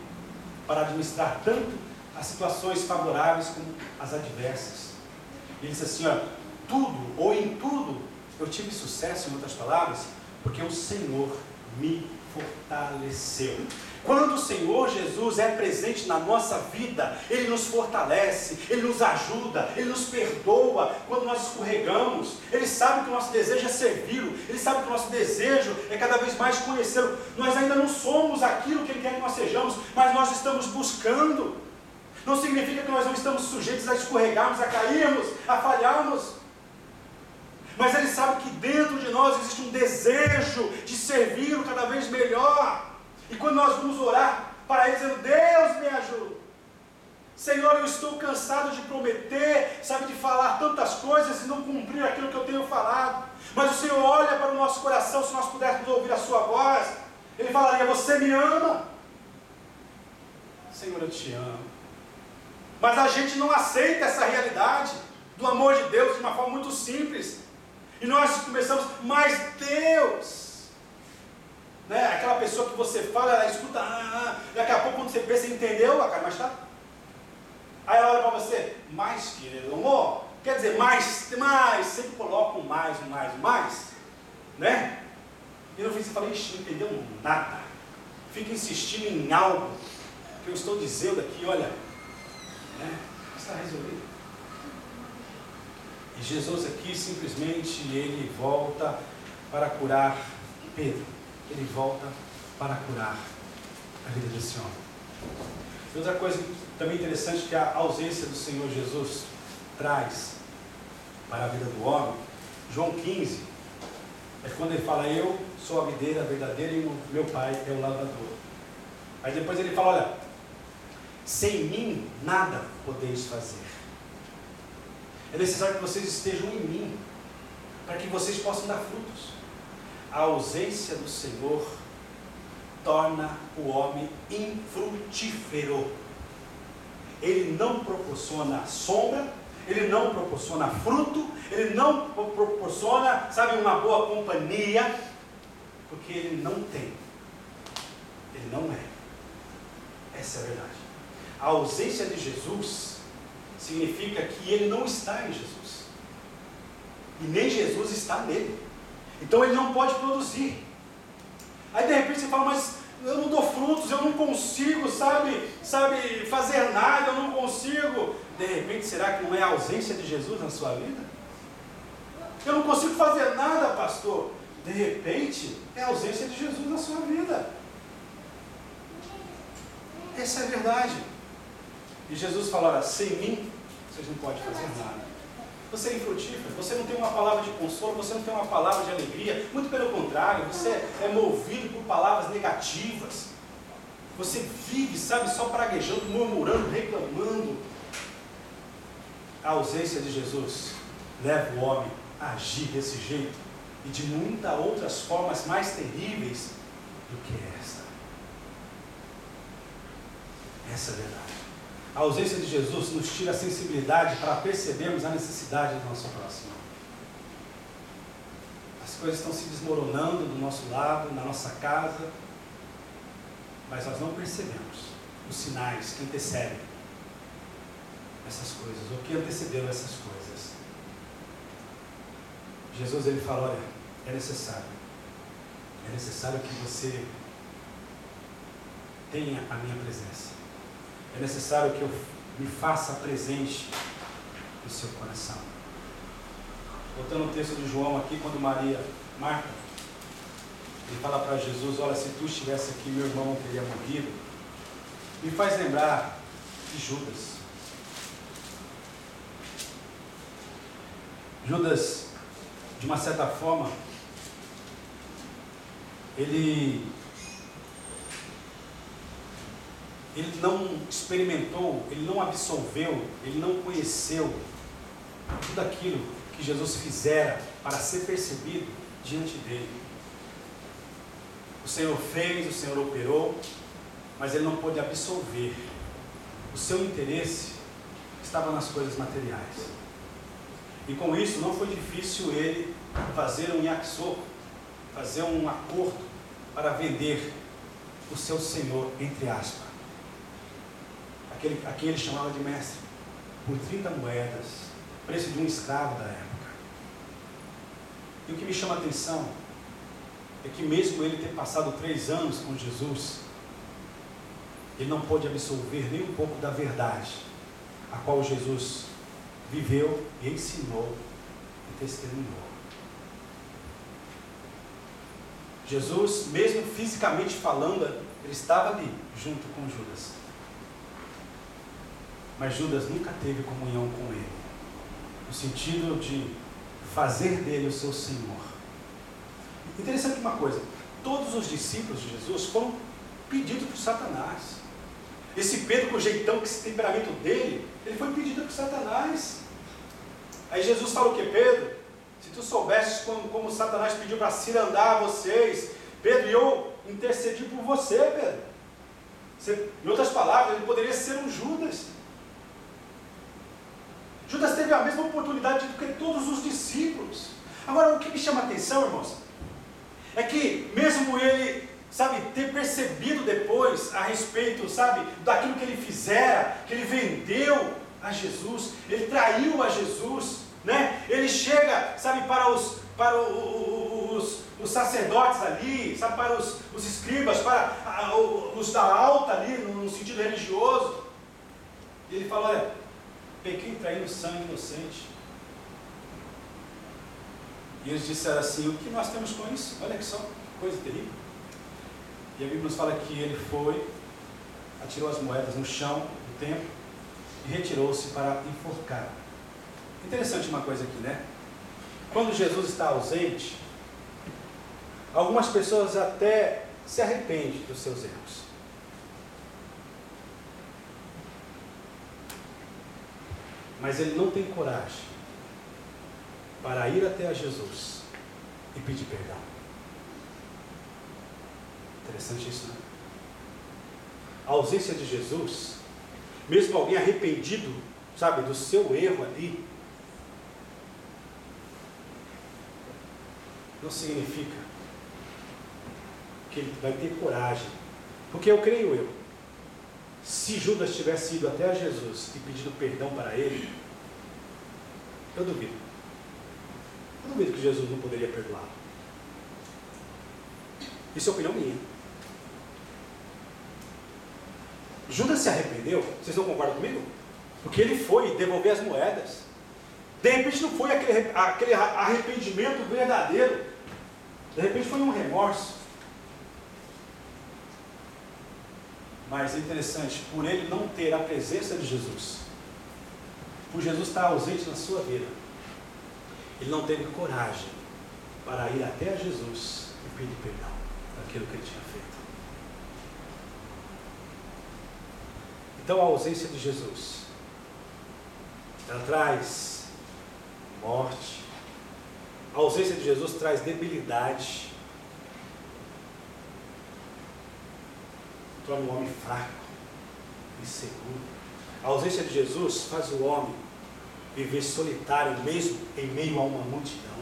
para administrar tanto as situações favoráveis como as adversas. Ele diz assim, ó, tudo ou em tudo eu tive sucesso, em outras palavras, porque o Senhor me fortaleceu. Quando o Senhor Jesus é presente na nossa vida, Ele nos fortalece, Ele nos ajuda, Ele nos perdoa quando nós escorregamos. Ele sabe que o nosso desejo é servi-lo, Ele sabe que o nosso desejo é cada vez mais conhecê-lo. Nós ainda não somos aquilo que Ele quer que nós sejamos, mas nós estamos buscando. Não significa que nós não estamos sujeitos a escorregarmos, a cairmos, a falharmos. Mas Ele sabe que dentro de nós existe um desejo de servi-lo cada vez melhor. E quando nós vamos orar para Ele dizendo, Deus me ajuda. Senhor, eu estou cansado de prometer, sabe, de falar tantas coisas e não cumprir aquilo que eu tenho falado. Mas o Senhor olha para o nosso coração, se nós pudéssemos ouvir a sua voz, Ele falaria, você me ama? Senhor, eu te amo. Mas a gente não aceita essa realidade do amor de Deus de uma forma muito simples. E nós começamos, mas Deus, né? Aquela pessoa que você fala, ela escuta, daqui a pouco quando você pensa, entendeu? Cara, mas tá. Aí ela olha para você, mais querido amor, quer dizer, mais, sempre coloca um mais, né? E no fim você fala, ixi, não entendeu nada. Fica insistindo em algo que eu estou dizendo aqui, olha, né? Está resolvido. E Jesus aqui simplesmente ele volta para curar Pedro. Ele volta para curar a vida desse homem. Outra coisa também interessante que a ausência do Senhor Jesus traz para a vida do homem, João 15, é quando ele fala, eu sou a videira verdadeira e o meu pai é o lavrador. Aí depois ele fala, olha, sem mim nada podeis fazer. É necessário que vocês estejam em mim, para que vocês possam dar frutos. A ausência do Senhor torna o homem infrutífero. Ele não proporciona sombra, ele não proporciona fruto, ele não proporciona, sabe, uma boa companhia, porque ele não tem, ele não é. Essa é a verdade. A ausência de Jesus significa que ele não está em Jesus. E nem Jesus está nele. Então ele não pode produzir. Aí de repente você fala, mas eu não dou frutos, eu não consigo, sabe, fazer nada, eu não consigo. De repente, será que não é a ausência de Jesus na sua vida? Eu não consigo fazer nada, pastor. De repente, é a ausência de Jesus na sua vida. Essa é a verdade. E Jesus fala, olha, sem mim, vocês não podem fazer nada. Você é infrutífero, você não tem uma palavra de consolo, você não tem uma palavra de alegria, muito pelo contrário, você é movido por palavras negativas. Você vive, sabe, só praguejando, murmurando, reclamando. A ausência de Jesus leva o homem a agir desse jeito e de muitas outras formas mais terríveis do que esta. Essa é a verdade. A ausência de Jesus nos tira a sensibilidade para percebermos a necessidade do nosso próximo. As coisas estão se desmoronando do nosso lado, na nossa casa, mas nós não percebemos os sinais que antecedem essas coisas, ou que antecederam essas coisas. Jesus ele fala, olha, é necessário que você tenha a minha presença. É necessário que eu me faça presente no seu coração. Voltando ao texto de João aqui, quando Marta, ele fala para Jesus, olha, se tu estivesse aqui, meu irmão não teria morrido. Me faz lembrar de Judas. Judas, de uma certa forma, ele não experimentou, ele não absolveu, ele não conheceu tudo aquilo que Jesus fizera para ser percebido diante dele. O Senhor fez, o Senhor operou, mas ele não pôde absolver. O seu interesse estava nas coisas materiais. E com isso não foi difícil ele fazer um yakisoku, fazer um acordo para vender o seu Senhor, entre aspas. A quem ele chamava de mestre, por 30 moedas, preço de um escravo da época. E o que me chama a atenção é que mesmo ele ter passado 3 anos com Jesus, ele não pôde absorver nem um pouco da verdade, a qual Jesus viveu e ensinou e testemunhou. Jesus, mesmo fisicamente falando, ele estava ali, junto com Judas. Mas Judas nunca teve comunhão com ele, no sentido de fazer dele o seu Senhor. Interessante uma coisa, todos os discípulos de Jesus foram pedidos por Satanás. Esse Pedro, com o jeitão, com esse temperamento dele, ele foi pedido por Satanás. Aí Jesus fala o que, Pedro? Se tu soubesses como Satanás pediu para cirandar vocês, Pedro, e eu intercedi por você, Pedro. Em outras palavras, ele poderia ser um Judas. Judas teve a mesma oportunidade do que todos os discípulos. Agora, o que me chama a atenção, irmãos, é que mesmo ele, ter percebido depois a respeito, daquilo que ele fizera, que ele vendeu a Jesus, ele traiu a Jesus, né? Ele chega, para os sacerdotes ali, para os escribas, para os da alta ali, no sentido religioso, e ele fala, olha, pequei traindo sangue inocente. E eles disseram assim, o que nós temos com isso? Olha que só, coisa terrível. E a Bíblia nos fala que ele foi, atirou as moedas no chão do templo e retirou-se para enforcar. Interessante uma coisa aqui, né? Quando Jesus está ausente, algumas pessoas até se arrependem dos seus erros. Mas ele não tem coragem para ir até a Jesus e pedir perdão. Interessante isso, né? A ausência de Jesus, mesmo alguém arrependido, do seu erro ali, não significa que ele vai ter coragem. Porque eu creio se Judas tivesse ido até a Jesus e pedido perdão para ele, eu duvido. Eu duvido que Jesus não poderia perdoá-lo. Isso é opinião minha. Judas se arrependeu, vocês não concordam comigo? Porque ele foi devolver as moedas. De repente não foi aquele arrependimento verdadeiro. De repente foi um remorso. Mas é interessante, por ele não ter a presença de Jesus, por Jesus estar ausente na sua vida, ele não teve coragem para ir até a Jesus e pedir perdão daquilo que ele tinha feito. Então a ausência de Jesus, ela traz morte. A ausência de Jesus traz debilidade, torna o homem fraco, inseguro. A ausência de Jesus faz o homem viver solitário, mesmo em meio a uma multidão.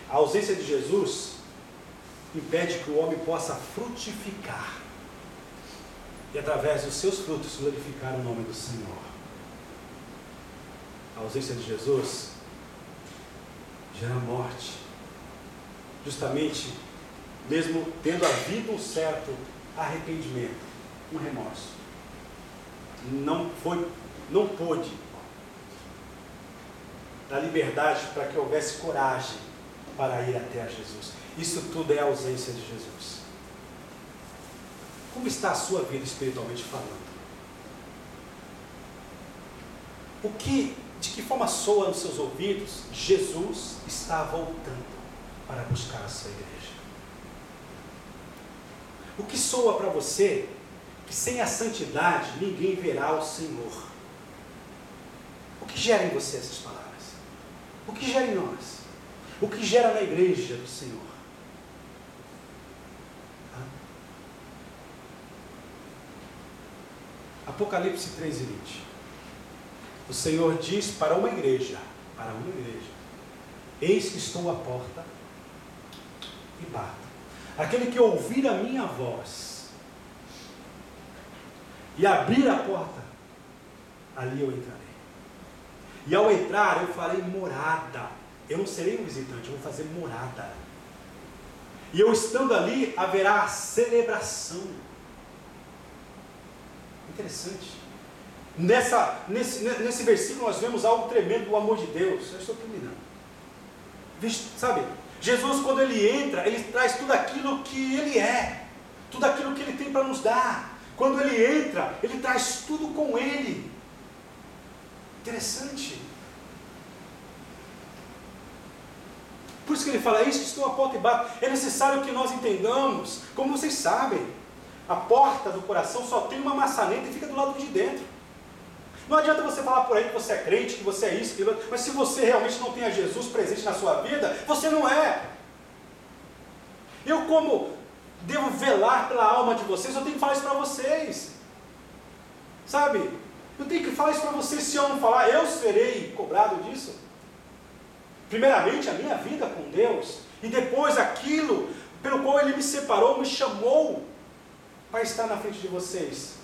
A ausência de Jesus impede que o homem possa frutificar e, através dos seus frutos, glorificar o nome do Senhor. A ausência de Jesus gera morte, justamente, mesmo tendo havido um certo arrependimento, um remorso, não pôde dar liberdade para que houvesse coragem para ir até a Jesus. Isso tudo é a ausência de Jesus. Como está a sua vida espiritualmente falando? O que De que forma soa nos seus ouvidos? Jesus está voltando para buscar a sua igreja. O que soa para você? Que sem a santidade ninguém verá o Senhor. O que gera em você essas palavras? O que gera em nós? O que gera na igreja do Senhor? Apocalipse 3:20. O Senhor diz para uma igreja, eis que estou à porta e bato. Aquele que ouvir a minha voz e abrir a porta, ali eu entrarei. E ao entrar eu farei morada. Eu não serei um visitante, eu vou fazer morada. E eu estando ali, haverá celebração. Interessante. Nesse versículo nós vemos algo tremendo do amor de Deus. Eu estou terminando. Sabe, Jesus, quando ele entra, ele traz tudo aquilo que ele é, tudo aquilo que ele tem para nos dar. Quando ele entra, ele traz tudo com ele. Interessante. Por isso que ele fala, eis que estou à porta e bato. É necessário que nós entendamos, como vocês sabem, a porta do coração só tem uma maçaneta e fica do lado de dentro. Não adianta você falar por aí que você é crente, que você é isso, que você... mas se você realmente não tem a Jesus presente na sua vida, você não é. Eu, como devo velar pela alma de vocês, eu tenho que falar isso para vocês. Sabe? Eu tenho que falar isso para vocês. Se eu não falar, eu serei cobrado disso. Primeiramente a minha vida com Deus, e depois aquilo pelo qual Ele me separou, me chamou para estar na frente de vocês.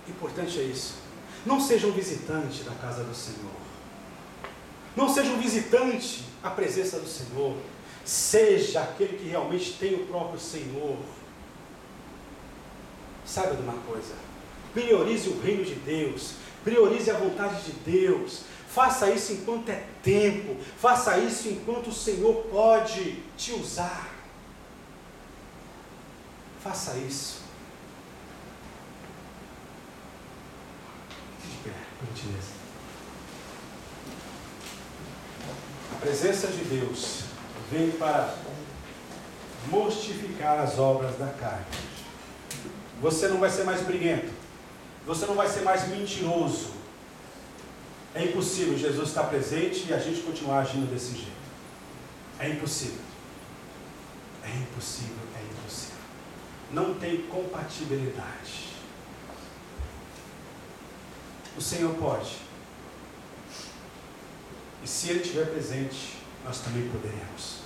Importante é isso. Não seja um visitante da casa do Senhor. Não seja um visitante à presença do Senhor. Seja aquele que realmente tem o próprio Senhor. Saiba de uma coisa. Priorize o reino de Deus. Priorize a vontade de Deus. Faça isso enquanto é tempo. Faça isso enquanto o Senhor pode te usar. Faça isso. Fique de pé, por gentileza. A presença de Deus vem para mortificar as obras da carne. Você não vai ser mais briguento. Você não vai ser mais mentiroso. É impossível Jesus estar presente e a gente continuar agindo desse jeito. É impossível. É impossível, é impossível. Não tem compatibilidade. O Senhor pode. E se Ele estiver presente, nós também poderemos.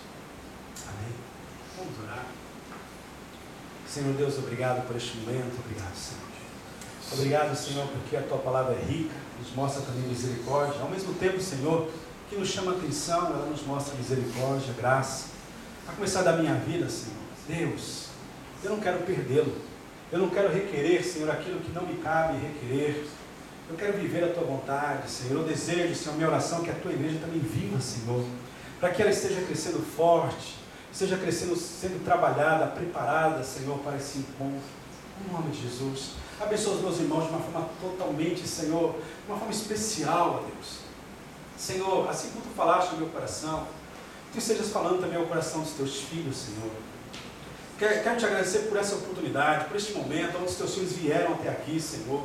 Amém? Vamos orar. Senhor Deus, obrigado por este momento. Obrigado, Senhor. Obrigado, Senhor, porque a Tua palavra é rica, nos mostra também misericórdia. Ao mesmo tempo, Senhor, que nos chama a atenção, ela nos mostra misericórdia, graça. A começar da minha vida, Senhor. Deus, eu não quero perdê-lo. Eu não quero requerer, Senhor, aquilo que não me cabe requerer. Eu quero viver a Tua vontade, Senhor. Eu desejo, Senhor, minha oração, que a Tua igreja também viva, Senhor. Para que ela esteja crescendo forte, esteja crescendo, sendo trabalhada, preparada, Senhor, para esse encontro. Em nome de Jesus. Abençoa os meus irmãos de uma forma totalmente, Senhor, de uma forma especial, ó Deus. Senhor, assim como Tu falaste no meu coração, Tu estejas falando também ao coração dos Teus filhos, Senhor. Quero Te agradecer por essa oportunidade, por este momento, onde os Teus filhos vieram até aqui, Senhor.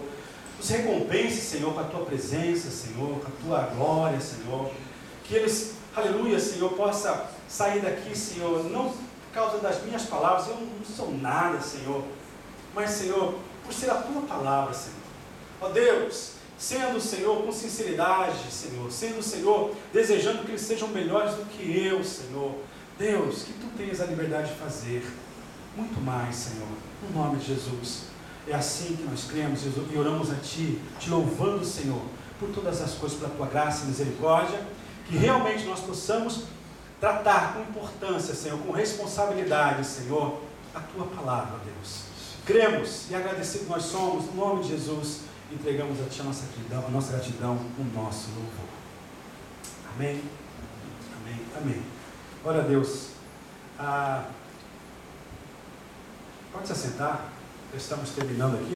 Os recompense, Senhor, com a Tua presença, Senhor, com a Tua glória, Senhor. Que eles, aleluia, Senhor, possam sair daqui, Senhor, não por causa das minhas palavras, eu não sou nada, Senhor, mas, Senhor, por ser a Tua palavra, Senhor. Ó Deus, sendo, Senhor, com sinceridade, Senhor, sendo, Senhor, desejando que eles sejam melhores do que eu, Senhor. Deus, que Tu tenhas a liberdade de fazer muito mais, Senhor, no nome de Jesus. É assim que nós cremos e oramos a Ti, Te louvando, Senhor, por todas as coisas, pela Tua graça e misericórdia, que realmente nós possamos tratar com importância, Senhor, com responsabilidade, Senhor, a Tua palavra, Deus. Cremos e agradecidos nós somos, no nome de Jesus, entregamos a Ti a nossa gratidão, o nosso louvor. Amém? Amém? Amém. Glória a Deus. Pode se assentar, estamos terminando aqui.